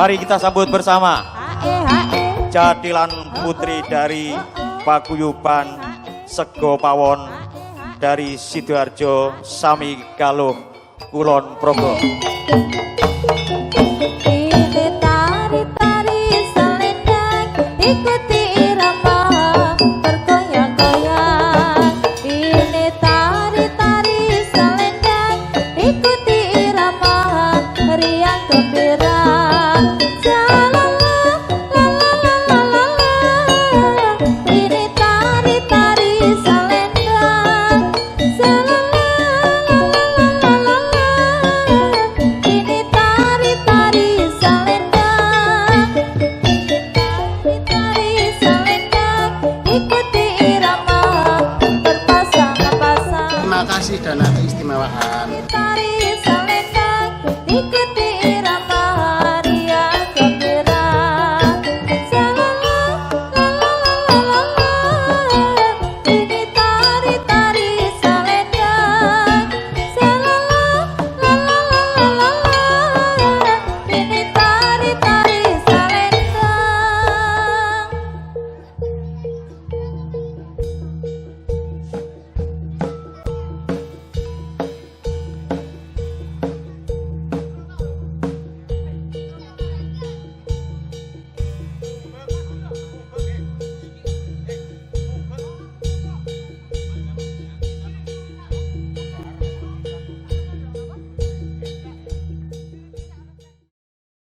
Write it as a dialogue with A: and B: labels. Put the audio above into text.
A: Mari kita sambut bersama
B: Hae.
A: Jadilan putri dari Paguyuban Sego Pawon dari Sidoarjo Sami Galuh Kulon Progo.
B: Ini tari-tari selendang, ikuti irama bergoyang-goyang. Ini tari-tari selendang, ikuti irama riang gembira. Ini tari-tari selendang, ini tari-tari selendang, tari-tari selendang, ikuti irama berpasang-pasang.
C: Terima kasih dan keistimewaan.
B: Tari selendang, ikuti